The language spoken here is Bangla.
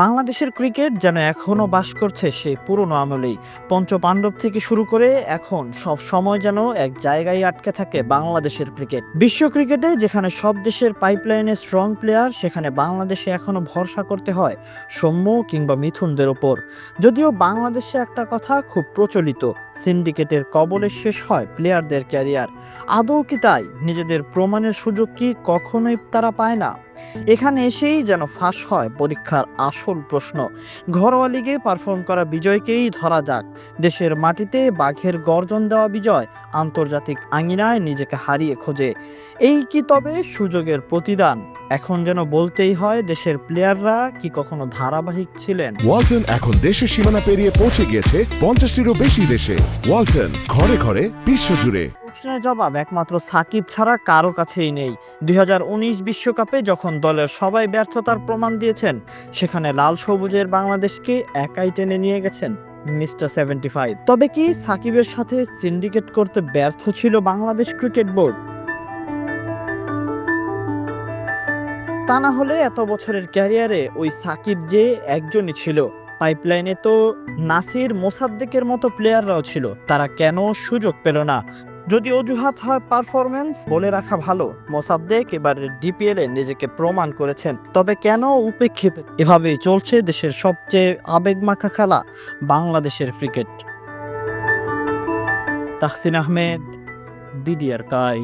বাংলাদেশের ক্রিকেট যেন এখনো বাস করছে সেই পুরনো আমলেই। পঞ্চপাণ্ডব থেকে শুরু করে এখন সব সময় যেন এক জায়গায় আটকে থাকে বাংলাদেশের ক্রিকেট। বিশ্ব ক্রিকেটে যেখানে সব দেশের পাইপলাইনে স্ট্রং প্লেয়ার, সেখানে বাংলাদেশে এখনো ভরসা করতে হয় সৌম্য কিংবা মিথুনদের ওপর। যদিও বাংলাদেশে একটা কথা খুব প্রচলিত, সিন্ডিকেটের কবলে শেষ হয় প্লেয়ারদের ক্যারিয়ার। আদৌ কি তাই? নিজেদের প্রমাণের সুযোগ কি কখনোই তারা পায় না? এখানে এসেই যেন ফাঁস হয় পরীক্ষার আসল প্রশ্ন। ঘরোয়া লিগে পারফর্ম করা বিজয়কেই ধরা যাক, দেশের মাটিতে বাঘের গর্জন দেওয়া বিজয় আন্তর্জাতিক আঙিনায় নিজেকে হারিয়ে খোঁজে। এই কি তবে সুযোগের প্রতিদান? এখন যেন বলতেই হয়, দেশের প্লেয়াররা কি কখনো ধারাবাহিক ছিলেন? ওয়ালটন এখন দেশের সীমানা পেরিয়ে পৌঁছে গিয়েছে 50টিরও বেশি দেশে। ওয়ালটন, ঘরে ঘরে বিশ্বজুড়ে। প্রশ্নের জবাব একমাত্র সাকিব ছাড়া কারো কাছেই নেই। 2019 বিশ্বকাপে যখন দলের সবাই ব্যর্থতার প্রমাণ দিয়েছেন, সেখানে লাল সবুজের বাংলাদেশকে একাই টেনে নিয়ে গেছেন মিস্টার 75। তবে কি সাকিবের সাথে সিন্ডিকেট করতে ব্যর্থ ছিল বাংলাদেশ ক্রিকেট বোর্ড? তা না হলে এত বছরের ক্যারিয়ারে ওই সাকিব যে একজনই ছিল। পাইপলাইনে তো নাসির, মোসাদ্দেকের মতো প্লেয়াররাও ছিল, তারা কেন সুযোগ পেল না? যদি অজুহাত হয় পারফরম্যান্স, বলে রাখা ভালো, মোসাদ্দেক এবার ডিপিএল এ নিজেকে প্রমাণ করেছেন। তবে কেন উপেক্ষিত? এভাবেই চলছে দেশের সবচেয়ে আবেগমাখা খেলা, বাংলাদেশের ক্রিকেট। তাহসিন আহমেদ, বিডিআর কাই।